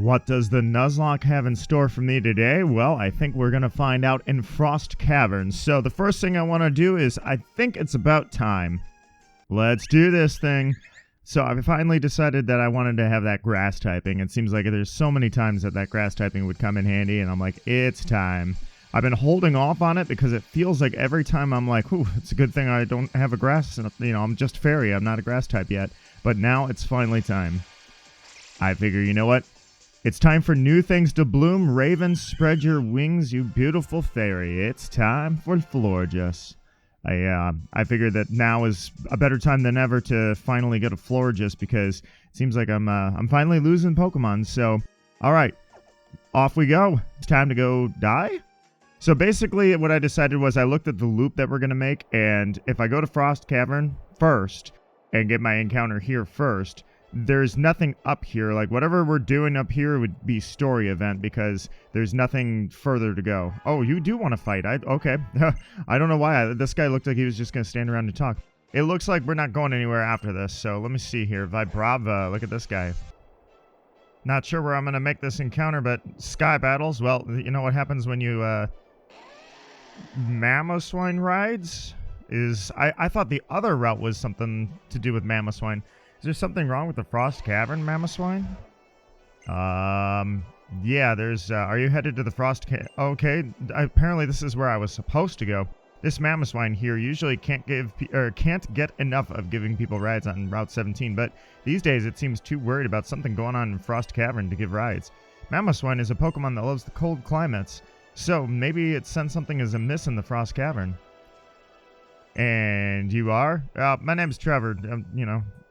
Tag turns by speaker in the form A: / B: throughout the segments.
A: What does the Nuzlocke have in store for me today? Well, I think we're going to find out in Frost Cavern. So the first thing I want to do is, I think it's about time. Let's do this thing. So I finally decided that I wanted to have that grass typing. It seems like there's so many times that grass typing would come in handy, and I'm like, it's time. I've been holding off on it because it feels like every time I'm like, ooh, it's a good thing I don't have a grass, I'm just fairy, I'm not a grass type yet. But now it's finally time. I figure, you know what? It's time for new things to bloom. Raven, spread your wings, you beautiful fairy. It's time for Florges. I figured that now is a better time than ever to finally get a Florges because it seems like I'm finally losing Pokemon. So, all right, off we go. It's time to go die. So basically, what I decided was I looked at the loop that we're gonna make, and if I go to Frost Cavern first and get my encounter here first, there's nothing up here. Like, whatever we're doing up here would be story event because there's nothing further to go. Oh, you do want to fight. Okay. I don't know why. This guy looked like he was just going to stand around and talk. It looks like we're not going anywhere after this. So let me see here. Vibrava. Look at this guy. Not sure where I'm going to make this encounter, but Sky Battles. Well, you know what happens when you Mamoswine rides? I thought the other route was something to do with Mamoswine. Is there something wrong with the Frost Cavern, Mamoswine? Yeah, there's, are you headed to the Frost Okay, apparently this is where I was supposed to go. This Mamoswine here usually can't get enough of giving people rides on Route 17, but these days it seems too worried about something going on in Frost Cavern to give rides. Mamoswine is a Pokemon that loves the cold climates, so maybe it sensed something is amiss in the Frost Cavern. And you are? My name's Trevor,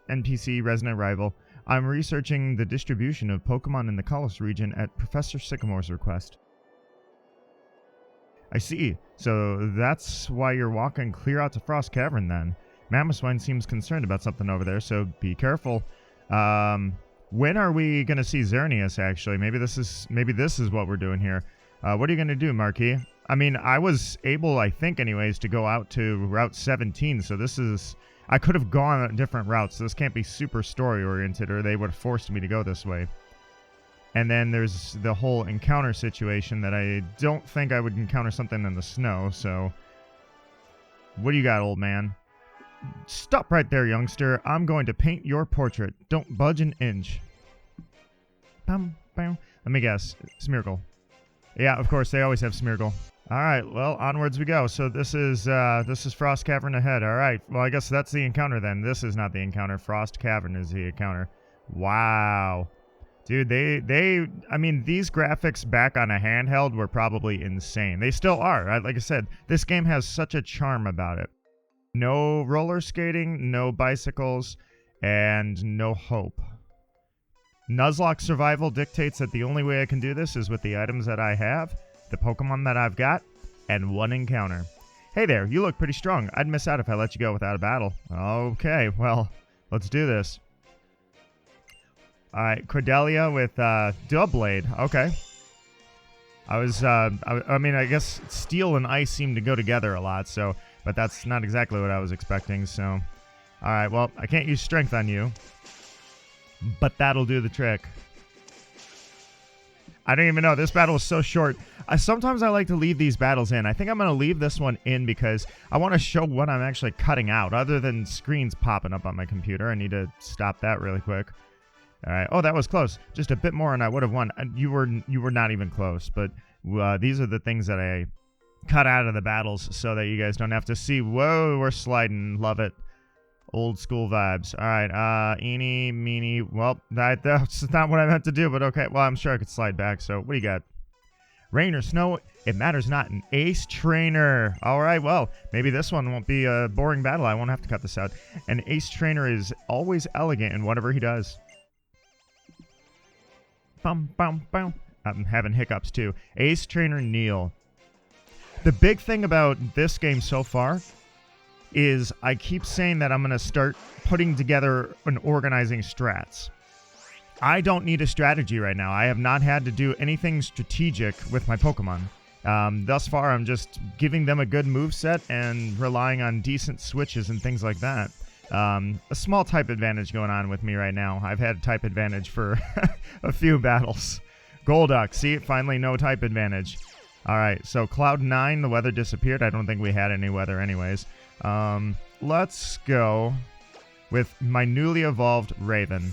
A: NPC resident rival. I'm researching the distribution of Pokemon in the Kalos region at Professor Sycamore's request. I see. So that's why you're walking clear out to Frost Cavern then. Mamoswine seems concerned about something over there, so be careful. When are we gonna see Xerneas actually? Maybe this is what we're doing here. What are you gonna do, Marquis? I mean, I was able, I think anyways, to go out to Route 17, so this is... I could have gone on different routes, so this can't be super story-oriented, or they would have forced me to go this way. And then there's the whole encounter situation that I don't think I would encounter something in the snow, so... What do you got, old man? Stop right there, youngster. I'm going to paint your portrait. Don't budge an inch. Bam, bam. Let me guess. Smeargle. Yeah, of course, they always have Smeargle. Alright, well, onwards we go. So this is Frost Cavern ahead. Alright, well, I guess that's the encounter then. This is not the encounter. Frost Cavern is the encounter. Wow. Dude, I mean, these graphics back on a handheld were probably insane. They still are. Like I said, this game has such a charm about it. No roller skating, no bicycles, and no hope. Nuzlocke survival dictates that the only way I can do this is with the items that I have, the Pokemon that I've got, and one encounter. Hey there, you look pretty strong. I'd miss out if I let you go without a battle. Okay, well, let's do this. Alright, Cordelia with Doublade. Okay. I mean, I guess Steel and Ice seem to go together a lot, so, but that's not exactly what I was expecting, so. Alright, well, I can't use Strength on you, but that'll do the trick. I don't even know. This battle is so short. Sometimes I like to leave these battles in. I think I'm going to leave this one in because I want to show what I'm actually cutting out, other than screens popping up on my computer. I need to stop that really quick. All right. Oh, that was close. Just a bit more and I would have won. You were not even close, but these are the things that I cut out of the battles so that you guys don't have to see. Whoa, we're sliding. Love it. Old school vibes. All right, eeny, meeny. Well, that's not what I meant to do, but okay. Well, I'm sure I could slide back, so what do you got? Rain or snow, it matters not. An ace trainer. All right, well, maybe this one won't be a boring battle. I won't have to cut this out. An ace trainer is always elegant in whatever he does. Bum, bum, bum. I'm having hiccups, too. Ace trainer Neil. The big thing about this game so far is I keep saying that I'm going to start putting together and organizing strats. I don't need a strategy right now. I have not had to do anything strategic with my Pokemon. Thus far, I'm just giving them a good moveset and relying on decent switches and things like that. A small type advantage going on with me right now. I've had type advantage for a few battles. Golduck, see, finally no type advantage. All right, so Cloud 9, the weather disappeared. I don't think we had any weather anyways. Let's go with my newly evolved Raven.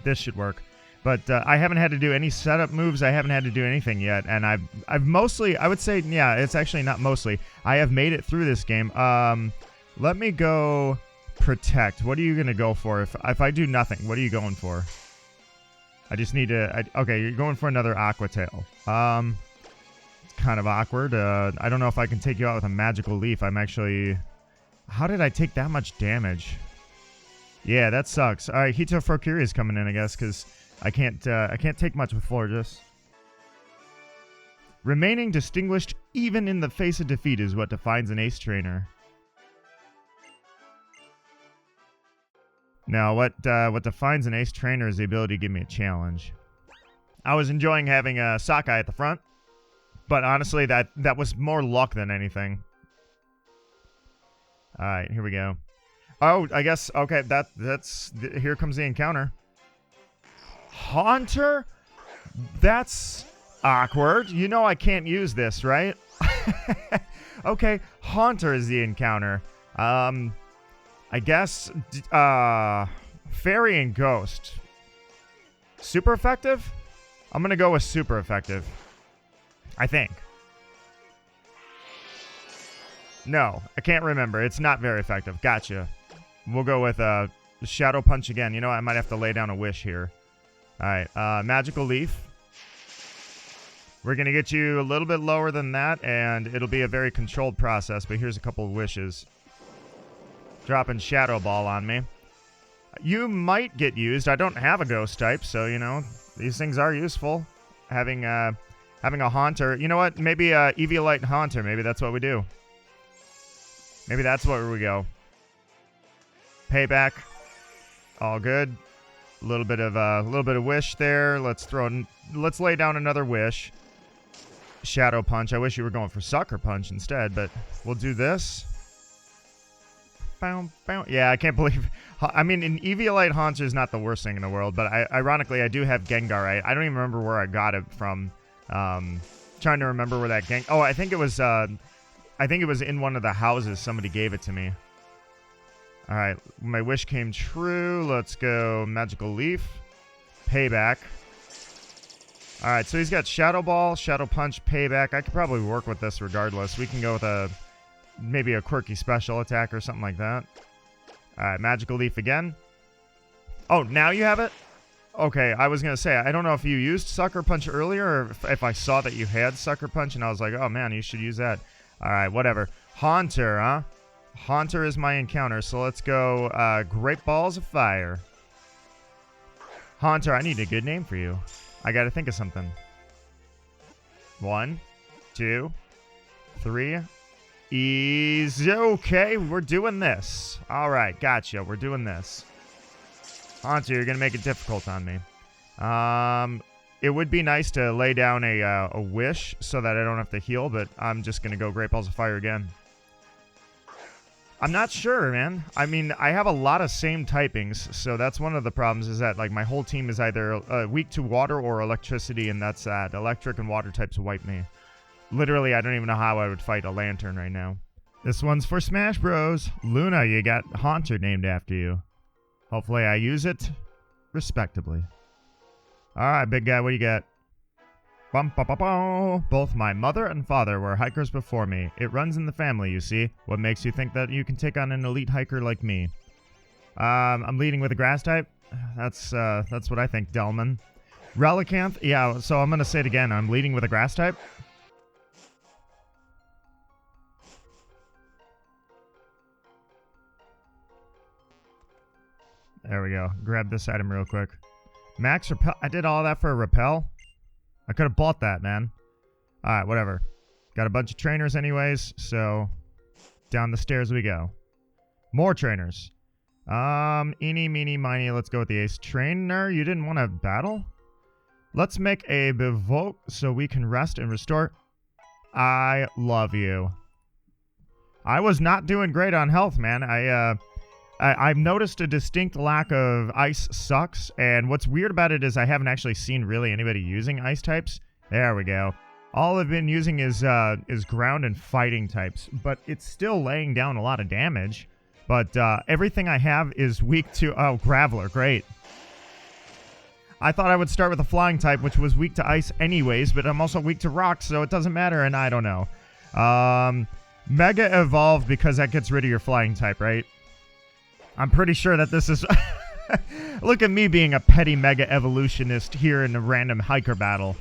A: This should work. But I haven't had to do any setup moves. I haven't had to do anything yet. And I've mostly, I would say, yeah, it's actually not mostly. I have made it through this game. Let me go Protect. What are you going to go for? If I do nothing, what are you going for? I just need to... okay, you're going for another Aqua Tail. It's kind of awkward. I don't know if I can take you out with a Magical Leaf. I'm actually... How did I take that much damage? Yeah, that sucks. All right, Hito Furcuria is coming in, I guess, because I can't take much with Florges. Remaining distinguished even in the face of defeat is what defines an ace trainer. Now, what defines an ace trainer is the ability to give me a challenge. I was enjoying having Sakai at the front, but honestly, that was more luck than anything. All right, here we go. Oh, I guess, okay, here comes the encounter. Haunter? That's awkward. You know I can't use this, right? Okay, Haunter is the encounter. I guess, Fairy and Ghost. Super effective? I'm gonna go with super effective. I think. No, I can't remember. It's not very effective. Gotcha. We'll go with Shadow Punch again. You know, I might have to lay down a wish here. Alright, Magical Leaf. We're gonna get you a little bit lower than that, and it'll be a very controlled process, but here's a couple of wishes. Dropping Shadow Ball on me. You might get used. I don't have a Ghost type, so, you know, these things are useful. Having a Haunter. You know what? Maybe Eviolite Haunter. Maybe that's what we do. Maybe that's where we go. Payback. All good. A little bit of wish there. Let's lay down another wish. Shadow Punch. I wish you were going for Sucker Punch instead, but we'll do this. Yeah, I can't believe... I mean, an Eviolite Haunter is not the worst thing in the world, but ironically, I do have Gengar. I don't even remember where I got it from. Trying to remember where that Gengar... Oh, I think it was in one of the houses. Somebody gave it to me. All right, my wish came true. Let's go Magical Leaf. Payback. All right, so he's got Shadow Ball, Shadow Punch, Payback. I could probably work with this regardless. We can go with maybe a quirky special attack or something like that. All right, Magical Leaf again. Oh, now you have it? Okay, I was going to say, I don't know if you used Sucker Punch earlier or if I saw that you had Sucker Punch and I was like, oh man, you should use that. All right, whatever. Haunter, huh? Haunter is my encounter, so let's go Great Balls of Fire. Haunter, I need a good name for you. I got to think of something. 1, 2, 3... Easy. Okay, we're doing this. All right, gotcha. We're doing this. Haunter, you're going to make it difficult on me. It would be nice to lay down a wish so that I don't have to heal, but I'm just going to go Great Balls of Fire again. I'm not sure, man. I mean, I have a lot of same typings, so that's one of the problems is that, like, my whole team is either weak to water or electricity, and that's that. Electric and water types wipe me. Literally, I don't even know how I would fight a Lantern right now. This one's for Smash Bros. Luna, you got Haunter named after you. Hopefully I use it respectably. Alright, big guy, what do you got? Bum, ba, ba, ba. Both my mother and father were hikers before me. It runs in the family, you see. What makes you think that you can take on an elite hiker like me? I'm leading with a grass type. That's what I think, Delman. Relicanth? Yeah, so I'm going to say it again. I'm leading with a grass type. There we go. Grab this item real quick. Max Repel. I did all that for a Repel? I could have bought that, man. Alright, whatever. Got a bunch of trainers anyways, so down the stairs we go. More trainers. Eeny, meeny, miny. Let's go with the ace trainer. You didn't want to battle? Let's make a Bivoke so we can rest and restore. I love you. I was not doing great on health, man. I've noticed a distinct lack of ice sucks, and what's weird about it is I haven't actually seen really anybody using ice types. There we go. All I've been using is ground and fighting types, but it's still laying down a lot of damage. But everything I have is weak to... Oh, Graveler, great. I thought I would start with a flying type, which was weak to ice anyways, but I'm also weak to rocks, so it doesn't matter, and I don't know. Mega Evolve, because that gets rid of your flying type, right? I'm pretty sure that this is... Look at me being a petty Mega Evolutionist here in a random hiker battle.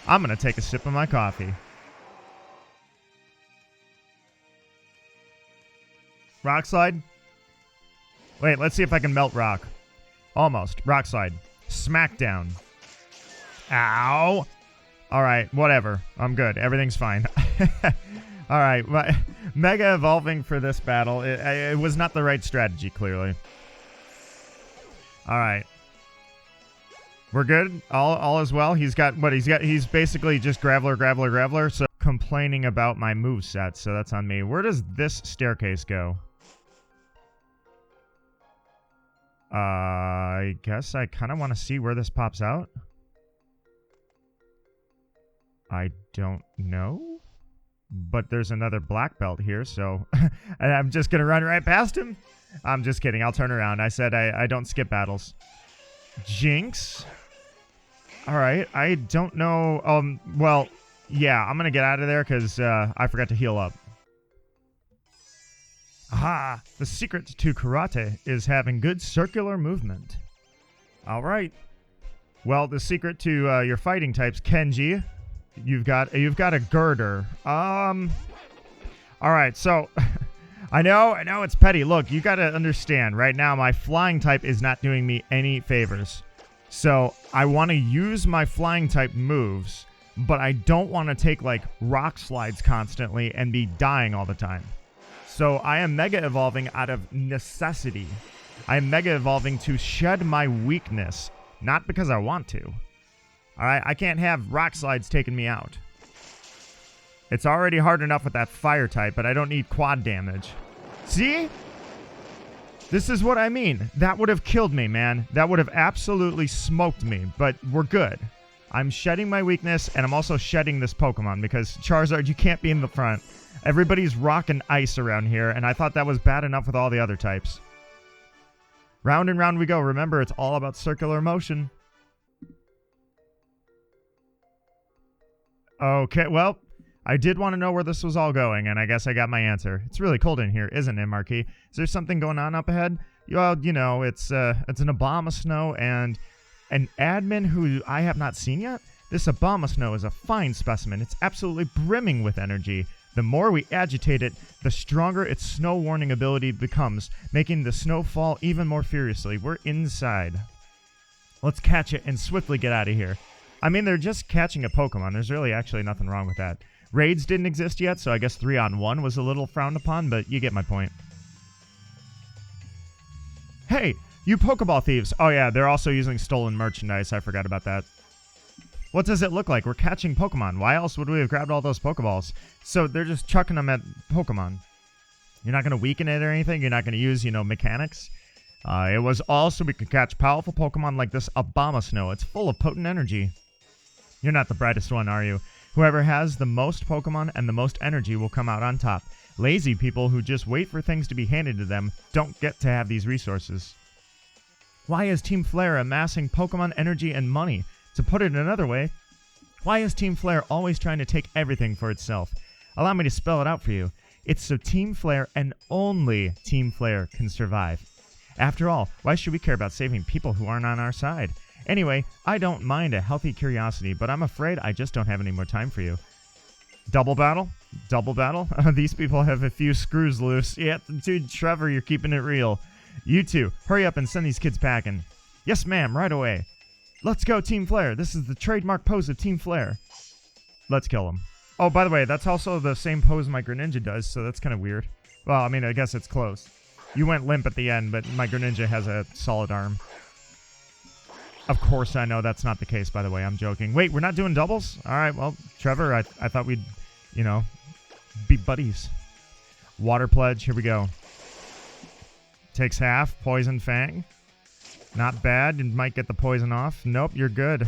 A: I'm going to take a sip of my coffee. Rock Slide? Wait, let's see if I can melt rock. Almost. Rock Slide. Smackdown. Ow. All right, whatever. I'm good. Everything's fine. All right, Mega Evolving for this battle, it was not the right strategy, clearly. All right. We're good? All is well? He's got, what, he's basically just Graveler, so complaining about my moveset, so that's on me. Where does this staircase go? I guess I kind of want to see where this pops out. I don't know. But there's another black belt here, so I'm just going to run right past him. I'm just kidding. I'll turn around. I said I don't skip battles. Jinx. All right. I don't know. Well, yeah, I'm going to get out of there because I forgot to heal up. Aha! The secret to karate is having good circular movement. All right. Well, the secret to your fighting types, Kenji, you've got a girder. All right. So, I know it's petty. Look, you got to understand. Right now, my flying type is not doing me any favors. So I want to use my flying type moves, but I don't want to take like rock slides constantly and be dying all the time. So I am Mega Evolving out of necessity. I am Mega Evolving to shed my weakness, not because I want to. All right, I can't have rock slides taking me out. It's already hard enough with that fire type, but I don't need quad damage. See? This is what I mean. That would have killed me, man. That would have absolutely smoked me, but we're good. I'm shedding my weakness, and I'm also shedding this Pokemon because, Charizard, you can't be in the front. Everybody's rocking ice around here, and I thought that was bad enough with all the other types. Round and round we go. Remember, it's all about circular motion. Okay, well, I did want to know where this was all going, and I guess I got my answer. It's really cold in here, isn't it, Marquis? Is there something going on up ahead? Well, you know, it's an Abomasnow and an admin who I have not seen yet. This Abomasnow is a fine specimen. It's absolutely brimming with energy. The more we agitate it, the stronger its snow warning ability becomes, making the snow fall even more furiously. We're inside. Let's catch it and swiftly get out of here. I mean, they're just catching a Pokemon. There's really actually nothing wrong with that. Raids didn't exist yet, so I guess 3-on-1 was a little frowned upon, but you get my point. Hey, you Pokeball thieves. Oh yeah, they're also using stolen merchandise. I forgot about that. What does it look like? We're catching Pokemon. Why else would we have grabbed all those Pokeballs? So they're just chucking them at Pokemon. You're not going to weaken it or anything? You're not going to use, mechanics? It was all so we could catch powerful Pokemon like this Abomasnow. It's full of potent energy. You're not the brightest one, are you? Whoever has the most Pokemon and the most energy will come out on top. Lazy people who just wait for things to be handed to them don't get to have these resources. Why is Team Flare amassing Pokemon energy and money? To put it another way, why is Team Flare always trying to take everything for itself? Allow me to spell it out for you. It's so Team Flare and only Team Flare can survive. After all, why should we care about saving people who aren't on our side? Anyway, I don't mind a healthy curiosity, but I'm afraid I just don't have any more time for you. Double battle? Double battle? These people have a few screws loose. Yeah, dude, Trevor, you're keeping it real. You two, hurry up and send these kids packing. Yes, ma'am, right away. Let's go, Team Flare. This is the trademark pose of Team Flare. Let's kill him. Oh, by the way, that's also the same pose my Greninja does, so that's kind of weird. Well, I mean, I guess it's close. You went limp at the end, but my Greninja has a solid arm. Of course I know that's not the case, by the way. I'm joking. Wait, we're not doing doubles? All right, well, Trevor, I thought we'd, be buddies. Water Pledge, here we go. Takes half. Poison Fang. Not bad. You might get the poison off. Nope, you're good.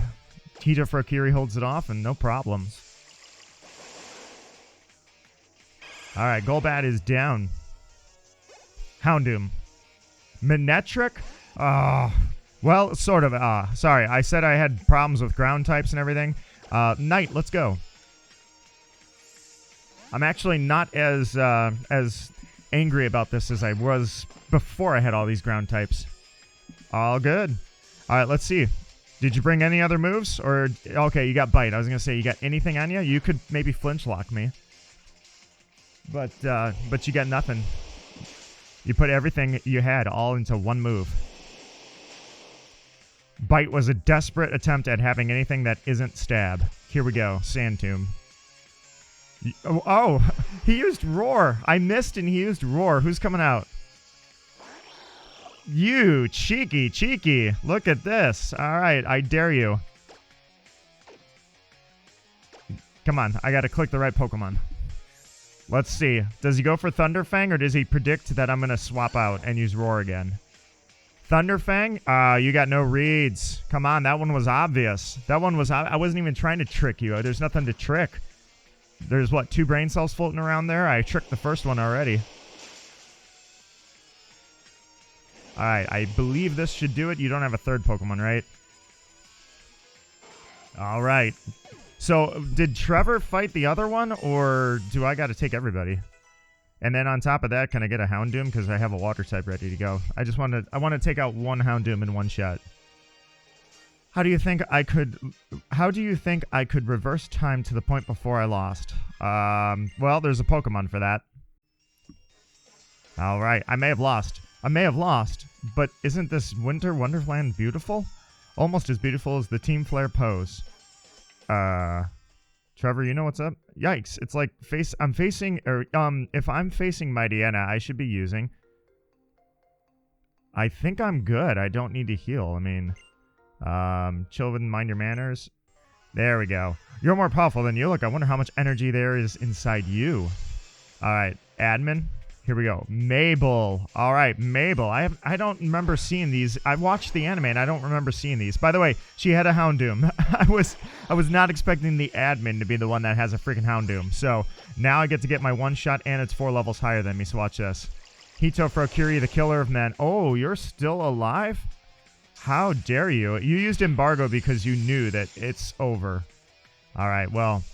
A: Tita Frakiri holds it off, and no problems. Alright, Golbat is down. Houndoom. Manectric? Well, sort of. Sorry, I said I had problems with ground types and everything. Knight, let's go. I'm actually not as angry about this as I was before I had all these ground types. All good. All right, let's see. Did you bring any other moves? Or, okay, you got Bite. I was going to say, you got anything on you? You could maybe flinch lock me. But you got nothing. You put everything you had all into one move. Bite was a desperate attempt at having anything that isn't stab. Here we go. Sand Tomb. Oh, he used Roar. I missed and he used Roar. Who's coming out? You cheeky. Look at this. All right, I dare you. Come on, I got to click the right Pokemon. Let's see. Does he go for Thunderfang or does he predict that I'm going to swap out and use Roar again? Thunderfang? You got no reads. Come on, that one was obvious. That one was... I wasn't even trying to trick you. There's nothing to trick. There's, what, 2 brain cells floating around there? I tricked the first one already. Alright, I believe this should do it. You don't have a third Pokemon, right? Alright. So, did Trevor fight the other one, or do I got to take everybody? And then on top of that, can I get a Houndoom? Because I have a water type ready to go. I want to take out one Houndoom in one shot. How do you think I could reverse time to the point before I lost? Well, there's a Pokemon for that. All right, I may have lost, but isn't this Winter Wonderland beautiful? Almost as beautiful as the Team Flare pose. Trevor, you know what's up? Yikes, it's like if I'm facing Mightyena, I should be using. I think I'm good. I don't need to heal. I mean, chill with mind your manners. There we go. You're more powerful than you look. I wonder how much energy there is inside you. All right, admin. Here we go. Mable. All right, Mable. I don't remember seeing these. I watched the anime and I don't remember seeing these. By the way, she had a Houndoom. I was not expecting the admin to be the one that has a freaking Houndoom. So now I get to get my one shot and it's 4 levels higher than me. So watch this. Hito Frakiri, the killer of men. Oh, you're still alive? How dare you? You used embargo because you knew that it's over. All right, well,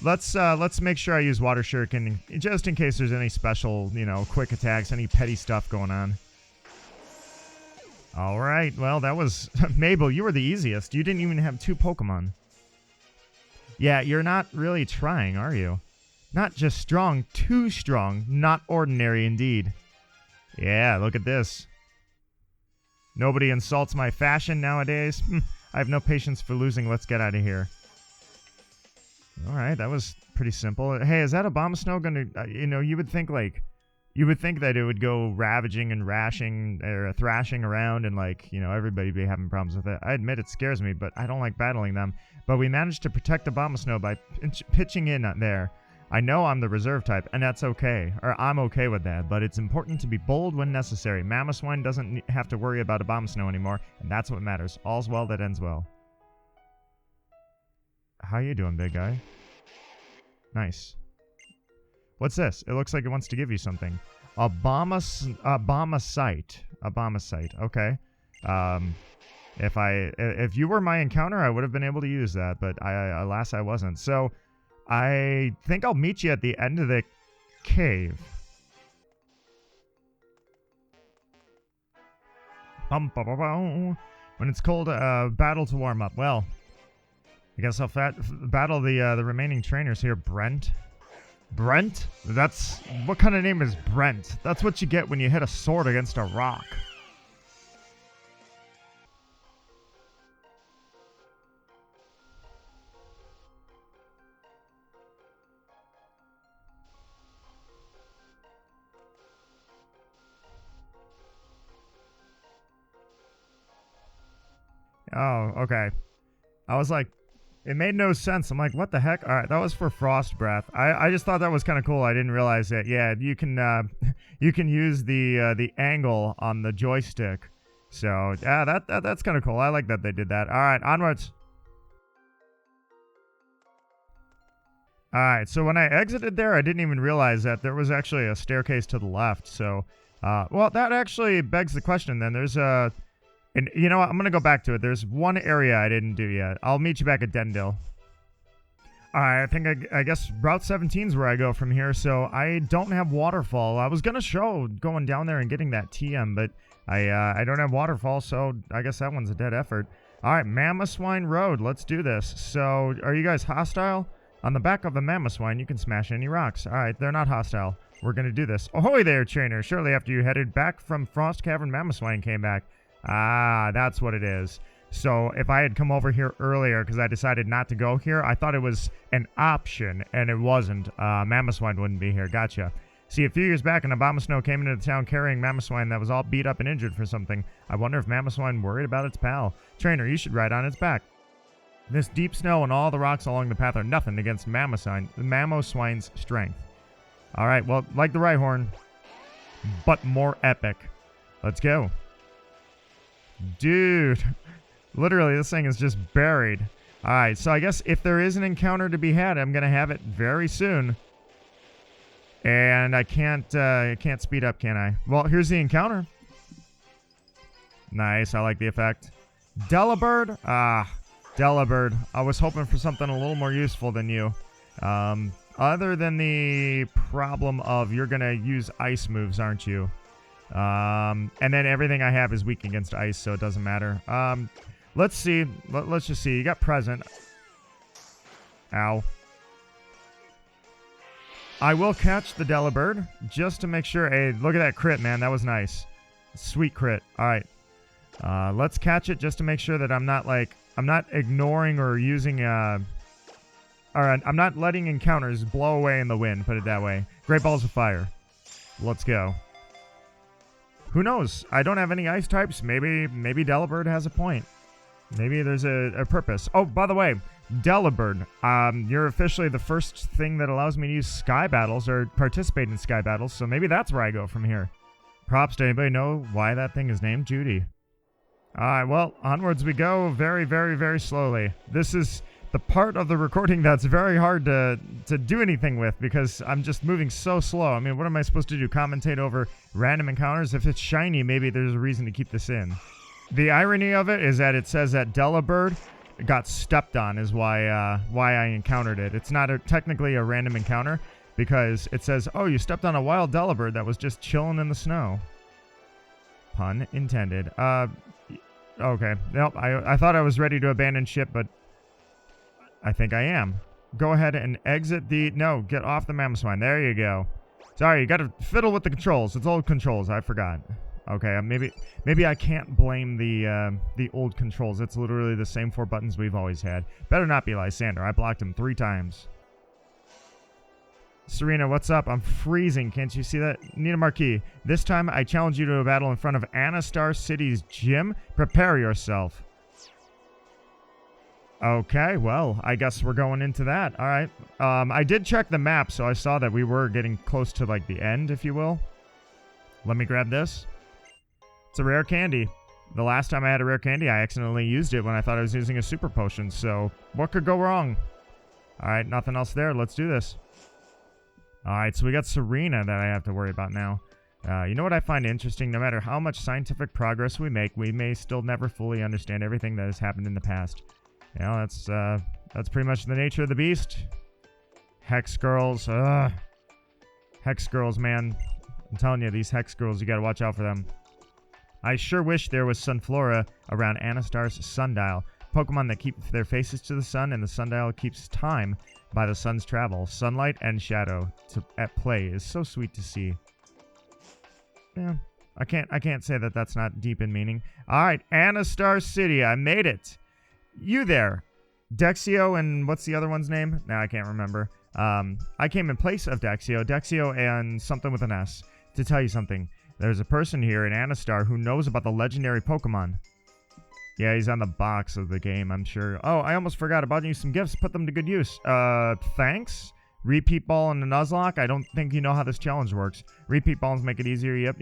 A: let's make sure I use Water Shuriken just in case there's any special, quick attacks, any petty stuff going on. All right, well, that was Mable. You were the easiest. You didn't even have 2 Pokemon. Yeah, you're not really trying, are you? Not just strong, too strong. Not ordinary indeed. Yeah, look at this. Nobody insults my fashion nowadays. I have no patience for losing. Let's get out of here. All right, that was pretty simple. Hey, is that Abomasnow going to, you would think that it would go ravaging and thrashing around and everybody be having problems with it. I admit it scares me, but I don't like battling them. But we managed to protect Abomasnow by pitching in there. I know I'm the reserve type, and that's okay. Or I'm okay with that, but it's important to be bold when necessary. Mamoswine doesn't have to worry about Abomasnow anymore, and that's what matters. All's well that ends well. How you doing, big guy? Nice. What's this? It looks like it wants to give you something. Abomasite. Okay. If you were my encounter, I would have been able to use that, but alas, I wasn't. So I think I'll meet you at the end of the cave. When it's cold, battle to warm up. Well, I guess I'll battle the remaining trainers here. Brent? Brent? What kind of name is Brent? That's what you get when you hit a sword against a rock. Oh, okay. I was like, It made no sense. I'm like, what the heck? All right, that was for Frost Breath. I just thought that was kind of cool. I didn't realize that. Yeah, you can you can use the angle on the joystick. So yeah, that's kind of cool. I like that they did that. All right, onwards. All right, so when I exited there, I didn't even realize that there was actually a staircase to the left. So, well, that actually begs the question. Then there's a. And you know what? I'm going to go back to it. There's one area I didn't do yet. I'll meet you back at Dendil. Alright, I think I guess Route 17 is where I go from here, so I don't have Waterfall. I was going to show going down there and getting that TM, but I don't have Waterfall, so I guess that one's a dead effort. Alright, Mamoswine Road. Let's do this. So, are you guys hostile? On the back of the Mamoswine, you can smash any rocks. Alright, they're not hostile. We're going to do this. Ahoy there, trainer! Shortly after you headed back from Frost Cavern, Mamoswine came back. Ah, that's what it is. So if I had come over here earlier because I decided not to go here, I thought it was an option, and it wasn't. Mamoswine wouldn't be here. Gotcha. See, a few years back, an Abomasnow came into the town carrying Mamoswine that was all beat up and injured for something. I wonder if Mamoswine worried about its pal. Trainer, you should ride on its back. This deep snow and all the rocks along the path are nothing against Mamoswine's strength. All right, well, like the Rhyhorn, but more epic. Let's go. Dude, literally this thing is just buried. Alright, so I guess if there is an encounter to be had, I'm going to have it very soon. And I can't speed up, can I? Well, here's the encounter. Nice, I like the effect. Delibird? Ah, Delibird. I was hoping for something a little more useful than you. Other than the problem of you're going to use ice moves, aren't you? And then everything I have is weak against ice, so it doesn't matter. Let's see. Let's just see. You got present. Ow. I will catch the Delibird just to make sure. Hey, look at that crit, man. That was nice. Sweet crit. All right. Let's catch it just to make sure that I'm not ignoring or using, I'm not letting encounters blow away in the wind, put it that way. Great Balls of Fire. Let's go. Who knows? I don't have any ice types. Maybe Delibird has a point. Maybe there's a purpose. Oh, by the way, Delibird, you're officially the first thing that allows me to use Sky Battles or participate in Sky Battles, so maybe that's where I go from here. Props. To anybody know why that thing is named Judy? Alright, well, onwards we go very, very, very slowly. This is the part of the recording that's very hard to do anything with because I'm just moving so slow. I mean, what am I supposed to do? Commentate over random encounters? If it's shiny, maybe there's a reason to keep this in. The irony of it is that it says that Delibird got stepped on is why I encountered it. It's not technically a random encounter because it says, oh, you stepped on a wild Delibird that was just chilling in the snow. Pun intended. Okay. Nope, I thought I was ready to abandon ship, but I think I am. Go ahead and exit the... No, get off the Mamoswine. There you go. Sorry, you gotta fiddle with the controls. It's old controls. I forgot. Okay, maybe I can't blame the old controls. It's literally the same 4 buttons we've always had. Better not be Lysandre. I blocked him 3 times. Serena, what's up? I'm freezing. Can't you see that? Need a marquee. This time, I challenge you to a battle in front of Anistar City's gym. Prepare yourself. Okay, well, I guess we're going into that. All right. I did check the map, so I saw that we were getting close to, like, the end, if you will. Let me grab this. It's a rare candy. The last time I had a rare candy, I accidentally used it when I thought I was using a super potion, so what could go wrong? All right, nothing else there. Let's do this. All right, so we got Serena that I have to worry about now. You know what I find interesting? No matter how much scientific progress we make, we may still never fully understand everything that has happened in the past. You know, that's pretty much the nature of the beast. Hex girls, Hex girls, man. I'm telling you, these Hex girls, you gotta watch out for them. I sure wish there was Sunflora around Anistar's sundial. Pokemon that keep their faces to the sun, and the sundial keeps time by the sun's travel. Sunlight and shadow at play is so sweet to see. Yeah, I can't say that that's not deep in meaning. All right, Anistar City, I made it. You there, Dexio, and what's the other one's name? Now I can't remember. I came in place of Dexio and something with an S. To tell you something, there's a person here in Anistar who knows about the legendary Pokemon. Yeah, he's on the box of the game, I'm sure. Oh, I almost forgot about you some gifts. Put them to good use. Thanks. Repeat ball and the Nuzlocke. I don't think you know how this challenge works. Repeat balls make it easier. Yep,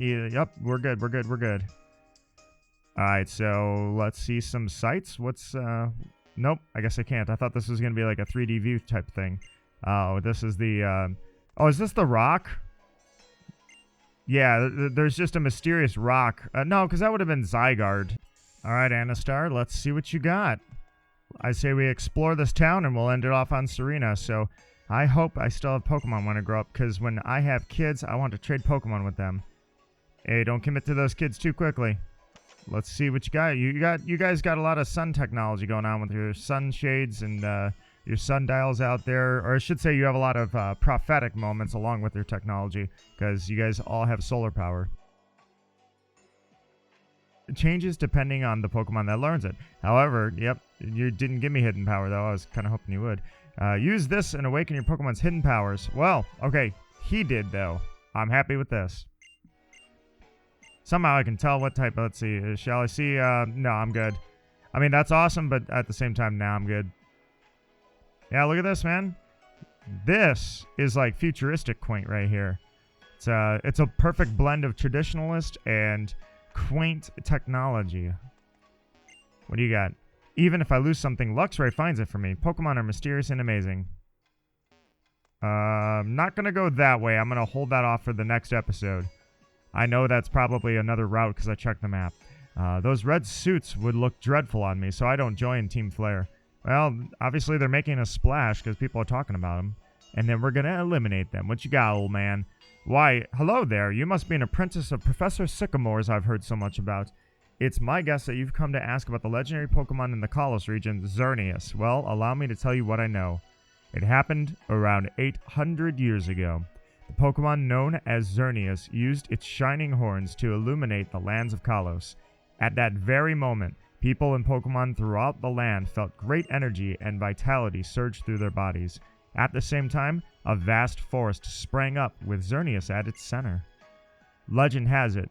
A: we're good, we're good, we're good. Alright, so let's see some sights. What's, nope, I guess I can't. I thought this was going to be like a 3D view type thing. Oh, this is the, oh, is this the rock? Yeah, there's just a mysterious rock. No, because that would have been Zygarde. Alright, Anistar, let's see what you got. I say we explore this town and we'll end it off on Serena, so I hope I still have Pokemon when I grow up, because when I have kids, I want to trade Pokemon with them. Hey, don't commit to those kids too quickly. Let's see what you got. You guys got a lot of sun technology going on with your sunshades and your sundials out there, or I should say you have a lot of prophetic moments along with your technology, because you guys all have solar power. It changes depending on the Pokemon that learns it. However, yep, you didn't give me hidden power though. I was kind of hoping you would. Use this and awaken your Pokemon's hidden powers. Well, okay, he did though. I'm happy with this. Somehow I can tell what type. Let's see. Shall I see? No, I'm good. I mean, that's awesome, but at the same time, now I'm good. Yeah, look at this, man. This is like futuristic quaint right here. It's a perfect blend of traditionalist and quaint technology. What do you got? Even if I lose something, Luxray finds it for me. Pokemon are mysterious and amazing. I'm not going to go that way. I'm going to hold that off for the next episode. I know that's probably another route because I checked the map. Those red suits would look dreadful on me, so I don't join Team Flare. Well, obviously they're making a splash because people are talking about them. And then we're going to eliminate them. What you got, old man? Why, hello there. You must be an apprentice of Professor Sycamore's I've heard so much about. It's my guess that you've come to ask about the legendary Pokemon in the Kalos region, Xerneas. Well, allow me to tell you what I know. It happened around 800 years ago. The Pokemon known as Xerneas used its shining horns to illuminate the lands of Kalos. At that very moment, people and Pokemon throughout the land felt great energy and vitality surge through their bodies. At the same time, a vast forest sprang up with Xerneas at its center. Legend has it,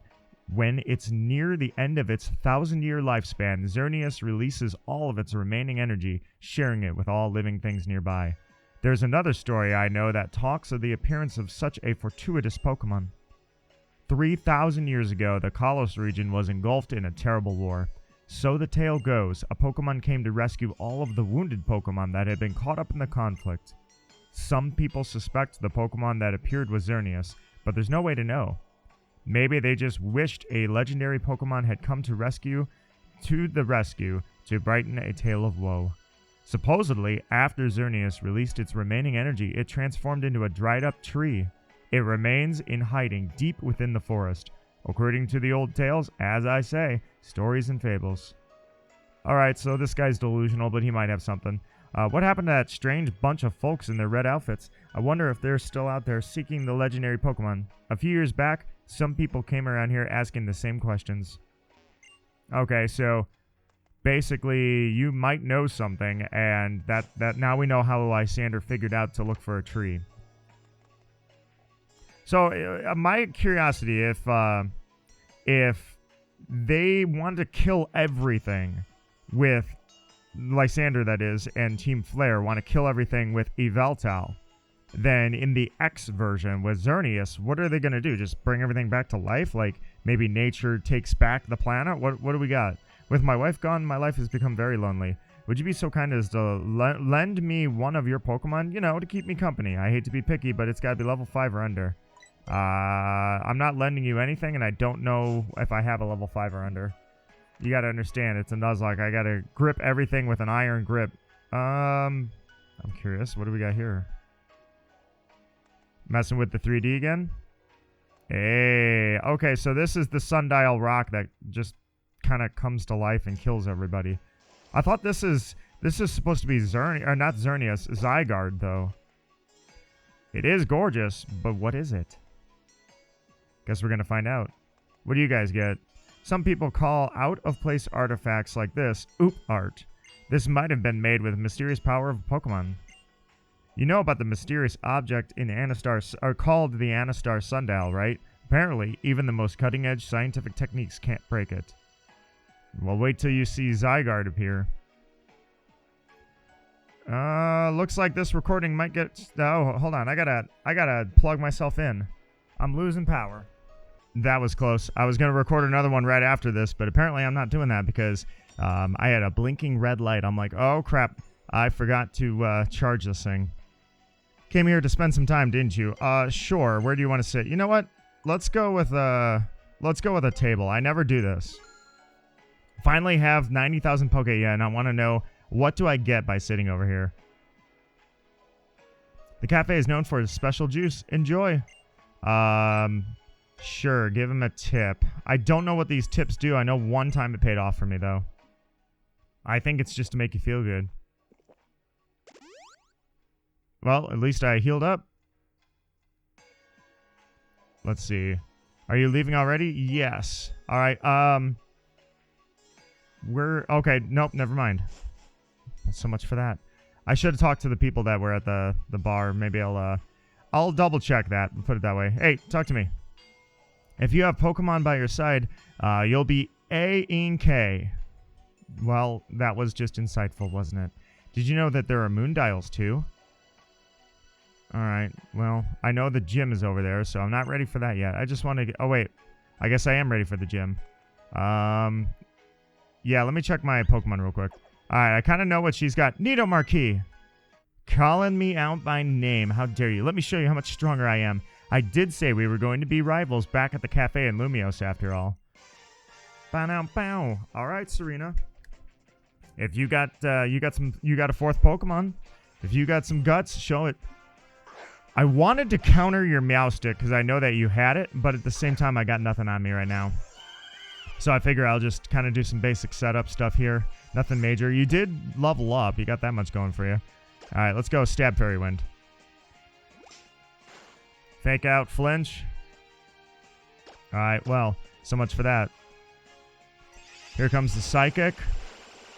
A: when it's near the end of its 1,000-year lifespan, Xerneas releases all of its remaining energy, sharing it with all living things nearby. There's another story I know that talks of the appearance of such a fortuitous Pokemon. 3,000 years ago, the Kalos region was engulfed in a terrible war. So the tale goes, a Pokemon came to rescue all of the wounded Pokemon that had been caught up in the conflict. Some people suspect the Pokemon that appeared was Xerneas, but there's no way to know. Maybe they just wished a legendary Pokemon had come to the rescue to brighten a tale of woe. Supposedly, after Xerneas released its remaining energy, it transformed into a dried-up tree. It remains in hiding deep within the forest. According to the old tales, as I say, stories and fables. Alright, so this guy's delusional, but he might have something. What happened to that strange bunch of folks in their red outfits? I wonder if they're still out there seeking the legendary Pokemon. A few years back, some people came around here asking the same questions. Okay, so basically you might know something, and that now we know how Lysandre figured out to look for a tree. So my curiosity, if they want to kill everything with Lysandre, that is, and Team Flare want to kill everything with Yveltal, then in the X version with Xerneas, what are they going to do? Just bring everything back to life? Like maybe nature takes back the planet? What do we got? With my wife gone, my life has become very lonely. Would you be so kind as to lend me one of your Pokemon, you know, to keep me company? I hate to be picky, but it's got to be level 5 or under. I'm not lending you anything, and I don't know if I have a level 5 or under. You gotta understand, it's a Nuzlocke. I gotta grip everything with an iron grip. I'm curious. What do we got here? Messing with the 3D again? Hey, okay, so this is the sundial rock that just kind of comes to life and kills everybody. I thought this is supposed to be not Xerneas, Zygarde, though. It is gorgeous, but what is it? Guess we're gonna find out. What do you guys get? Some people call out-of-place artifacts like this oop art. This might have been made with mysterious power of Pokemon. You know about the mysterious object in Anistar, or called the Anistar Sundial, right? Apparently, even the most cutting-edge scientific techniques can't break it. Well, wait till you see Zygarde appear. Looks like this recording might get... Oh, hold on. I gotta plug myself in. I'm losing power. That was close. I was going to record another one right after this, but apparently I'm not doing that because I had a blinking red light. I'm like, oh, crap. I forgot to charge this thing. Came here to spend some time, didn't you? Sure. Where do you want to sit? You know what? Let's go with a table. I never do this. Finally have 90,000 Poke Yen. I want to know, what do I get by sitting over here? The cafe is known for its special juice. Enjoy. Sure, give him a tip. I don't know what these tips do. I know one time it paid off for me, though. I think it's just to make you feel good. Well, at least I healed up. Let's see. Are you leaving already? Yes. All right. Okay. Nope, never mind. So much for that. I should have talked to the people that were at the bar. Maybe I'll double check that and put it that way. Hey, talk to me. If you have Pokemon by your side, you'll be A-in-K. Well, that was just insightful, wasn't it? Did you know that there are Moondials, too? Alright, well, I know the gym is over there, so I'm not ready for that yet. I just want to get... Oh, wait. I guess I am ready for the gym. Yeah, let me check my Pokemon real quick. Alright, I kind of know what she's got. Nidomarquis! Calling me out by name. How dare you? Let me show you how much stronger I am. I did say we were going to be rivals back at the cafe in Lumiose, after all. Bow-now-bow. All right, Serena. If you got a fourth Pokemon, if you got some guts, show it. I wanted to counter your Meowstic because I know that you had it, but at the same time, I got nothing on me right now. So I figure I'll just kind of do some basic setup stuff here. Nothing major. You did level up. You got that much going for you. All right, let's go. Stab Fairy Wind. Fake out, flinch. Alright, well, so much for that. Here comes the Psychic.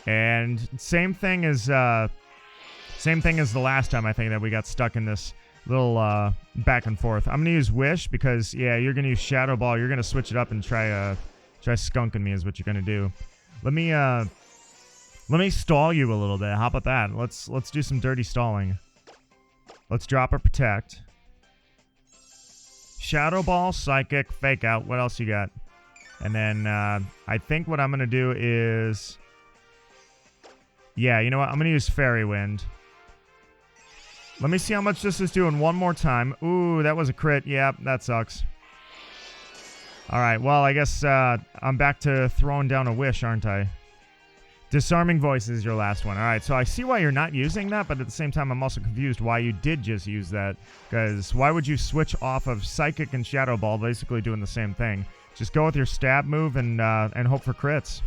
A: And same thing as the last time, I think, that we got stuck in this little back and forth. I'm going to use Wish because, yeah, you're going to use Shadow Ball. You're going to switch it up and try skunking me is what you're going to do. Let me stall you a little bit. How about that? Let's do some dirty stalling. Let's drop a Protect. Shadow Ball, Psychic, Fake Out. What else you got? And then I think what I'm going to do is... Yeah, you know what? I'm going to use Fairy Wind. Let me see how much this is doing one more time. Ooh, that was a crit. Yeah, that sucks. All right, well, I guess I'm back to throwing down a Wish, aren't I? Disarming Voice is your last one. All right, so I see why you're not using that, but at the same time, I'm also confused why you did just use that. Because why would you switch off of Psychic and Shadow Ball, basically doing the same thing? Just go with your stab move and hope for crits.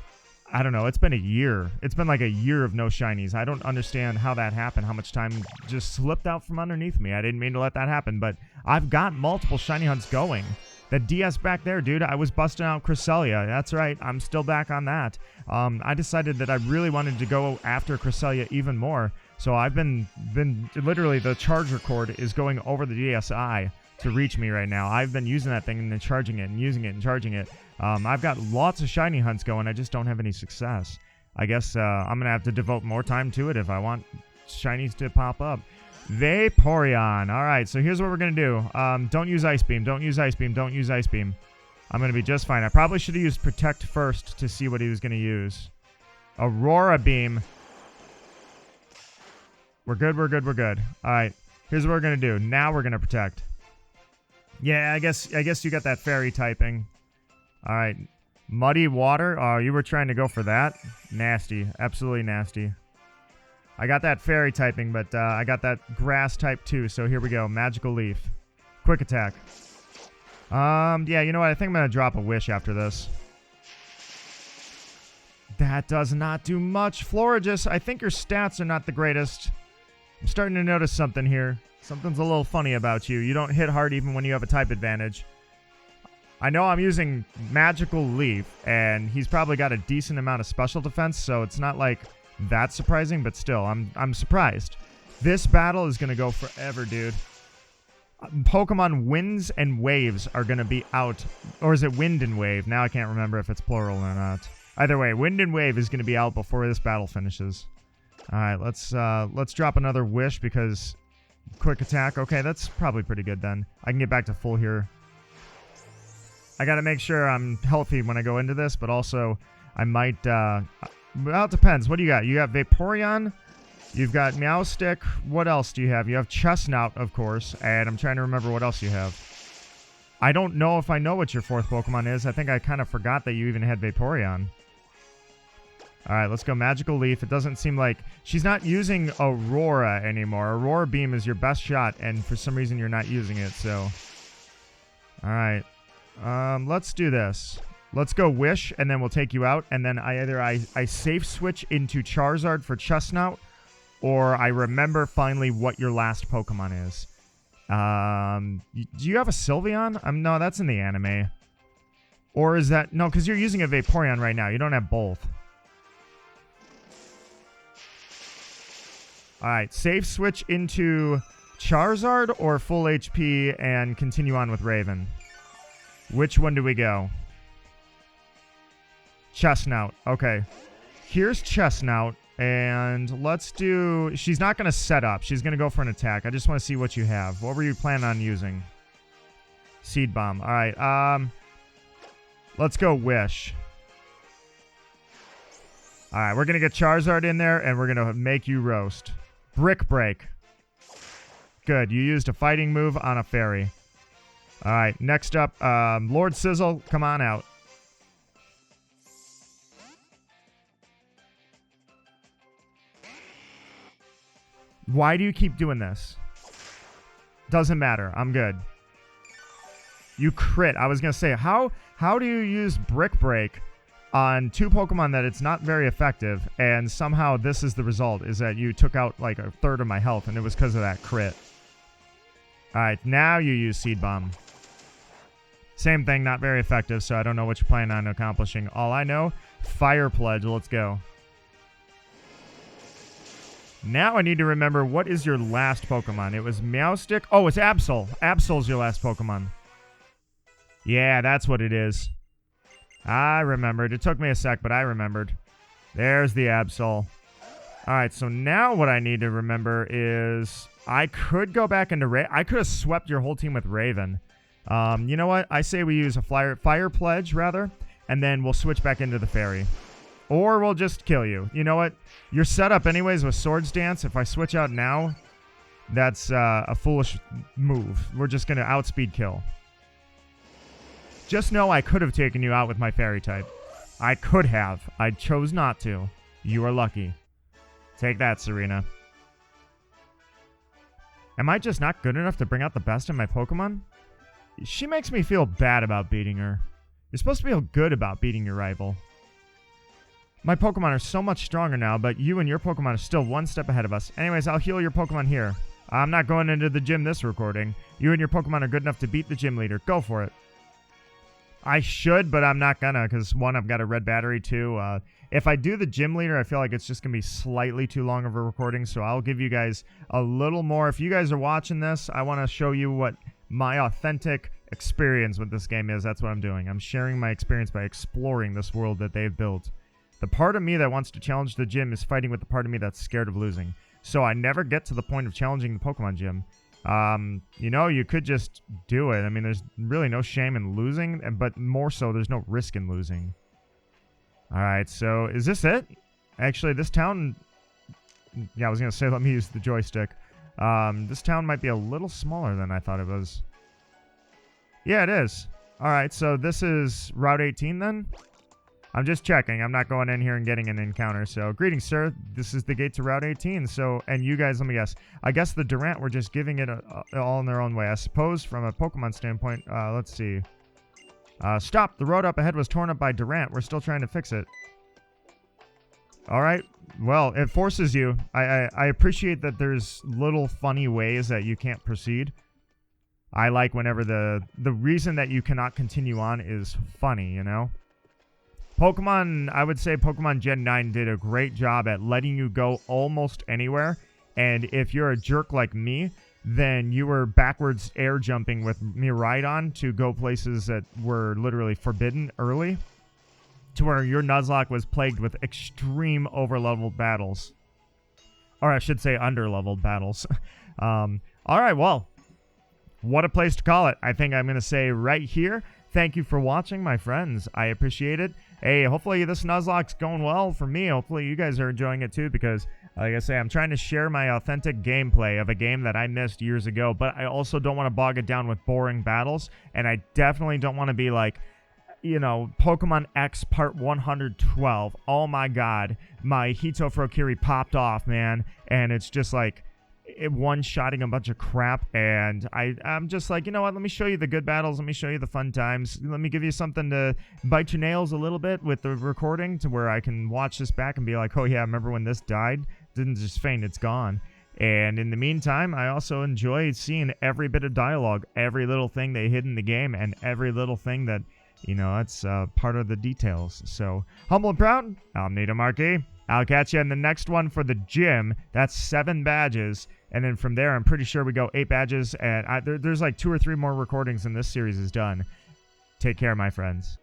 A: I don't know. It's been a year. It's been like a year of no shinies. I don't understand how that happened, how much time just slipped out from underneath me. I didn't mean to let that happen, but I've got multiple shiny hunts going. That DS back there, dude, I was busting out Cresselia. That's right, I'm still back on that. I decided that I really wanted to go after Cresselia even more. So I've been literally, the charger cord is going over the DSi to reach me right now. I've been using that thing and then charging it and using it and charging it. I've got lots of shiny hunts going. I just don't have any success. I guess I'm going to have to devote more time to it if I want shinies to pop up. Vaporeon. All right, so here's what we're going to do. Don't use Ice Beam. Don't use Ice Beam. Don't use Ice Beam. I'm going to be just fine. I probably should have used Protect first to see what he was going to use. Aurora Beam. We're good, we're good, we're good. All right, here's what we're going to do. Now we're going to Protect. Yeah, I guess you got that fairy typing. All right. Muddy Water. Oh, you were trying to go for that? Nasty. Absolutely nasty. I got that fairy typing, but I got that grass type too, so here we go. Magical Leaf. Quick attack. Yeah, you know what? I think I'm going to drop a Wish after this. That does not do much. Florigis, I think your stats are not the greatest. I'm starting to notice something here. Something's a little funny about you. You don't hit hard even when you have a type advantage. I know I'm using Magical Leaf, and he's probably got a decent amount of special defense, so it's not like that surprising, but still, I'm surprised. This battle is going to go forever, dude. Pokemon Winds and Waves are going to be out. Or is it Wind and Wave? Now I can't remember if it's plural or not. Either way, Wind and Wave is going to be out before this battle finishes. All right, let's drop another Wish because quick attack. Okay, that's probably pretty good then. I can get back to full here. I got to make sure I'm healthy when I go into this, but also I might... well, it depends. What do you got? You got Vaporeon. You've got Meowstick. What else do you have? You have Chestnut, of course, and I'm trying to remember what else you have. I don't know if I know what your fourth Pokemon is. I think I kind of forgot that you even had Vaporeon. All right, let's go Magical Leaf. It doesn't seem like... She's not using Aurora anymore. Aurora Beam is your best shot, and for some reason you're not using it, so... All right. Let's do this. Let's go Wish, and then we'll take you out, and then I safe switch into Charizard for Chestnut, or I remember finally what your last Pokemon is. Do you have a Sylveon? No, that's in the anime. Or is that... No, because you're using a Vaporeon right now. You don't have both. Alright, safe switch into Charizard or full HP and continue on with Raven. Which one do we go? Chestnut. Okay. Here's Chestnut. And let's do... She's not going to set up. She's going to go for an attack. I just want to see what you have. What were you planning on using? Seed Bomb. Alright, let's go Wish. Alright, we're going to get Charizard in there, and we're going to make you roast. Brick Break. Good. You used a fighting move on a fairy. Alright, next up, Lord Sizzle, come on out. Why do you keep doing this? Doesn't matter. I'm good. You crit. I was going to say, how do you use Brick Break on two Pokemon that it's not very effective, and somehow this is the result, is that you took out like a third of my health, and it was because of that crit. Alright, now you use Seed Bomb. Same thing, not very effective, so I don't know what you're planning on accomplishing. All I know, Fire Pledge. Let's go. Now I need to remember, what is your last Pokemon? It was Meowstick. Oh, it's Absol. Absol's your last Pokemon. Yeah, that's what it is. I remembered. It took me a sec, but I remembered. There's the Absol. Alright, so now what I need to remember is I could go back into I could have swept your whole team with Raven. You know what? I say we use a Fire Pledge, rather, and then we'll switch back into the Fairy. Or we'll just kill you. You know what? You're set up anyways with Swords Dance. If I switch out now, that's a foolish move. We're just going to outspeed kill. Just know I could have taken you out with my Fairy type. I could have. I chose not to. You are lucky. Take that, Serena. Am I just not good enough to bring out the best in my Pokemon? She makes me feel bad about beating her. You're supposed to feel good about beating your rival. My Pokemon are so much stronger now, but you and your Pokemon are still one step ahead of us. Anyways, I'll heal your Pokemon here. I'm not going into the gym this recording. You and your Pokemon are good enough to beat the gym leader. Go for it. I should, but I'm not gonna, because one, I've got a red battery, two. If I do the gym leader, I feel like it's just gonna be slightly too long of a recording, so I'll give you guys a little more. If you guys are watching this, I want to show you what my authentic experience with this game is. That's what I'm doing. I'm sharing my experience by exploring this world that they've built. The part of me that wants to challenge the gym is fighting with the part of me that's scared of losing. So I never get to the point of challenging the Pokemon gym. You know, you could just do it. I mean, there's really no shame in losing, but more so, there's no risk in losing. Alright, so is this it? Actually, this town... Yeah, I was going to say, let me use the joystick. This town might be a little smaller than I thought it was. Yeah, it is. Alright, so this is Route 18 then? I'm just checking. I'm not going in here and getting an encounter. So, greetings, sir. This is the gate to Route 18. So, and you guys, let me guess. I guess the Durant were just giving it all in their own way. I suppose from a Pokemon standpoint, let's see. Stop. The road up ahead was torn up by Durant. We're still trying to fix it. All right. Well, it forces you. I appreciate that there's little funny ways that you can't proceed. I like whenever the reason that you cannot continue on is funny, you know? Pokemon, I would say Pokemon Gen 9 did a great job at letting you go almost anywhere. And if you're a jerk like me, then you were backwards air jumping with Miraidon to go places that were literally forbidden early. to where your Nuzlocke was plagued with extreme overleveled battles. Or I should say underleveled battles. All right, well, what a place to call it. I think I'm going to say right here, thank you for watching, my friends. I appreciate it. Hey, hopefully this Nuzlocke's going well for me. Hopefully you guys are enjoying it too, because like I say, I'm trying to share my authentic gameplay of a game that I missed years ago, but I also don't want to bog it down with boring battles, and I definitely don't want to be like, you know, Pokemon X Part 112. Oh my god, my Hito Furokiri popped off, man, and it's just like one-shotting a bunch of crap, and I'm just like, you know what, let me show you the good battles, let me show you the fun times, let me give you something to bite your nails a little bit with the recording, to where I can watch this back and be like, oh yeah, remember when this died? Didn't just faint, it's gone. And in the meantime, I also enjoy seeing every bit of dialogue, every little thing they hid in the game, and every little thing that, you know, that's part of the details. So, humble and proud, I'm Nito Marquis. I'll catch you in the next one for the gym. That's 7 badges. And then from there, I'm pretty sure we go 8 badges. And there's like 2 or 3 more recordings and this series is done. Take care, my friends.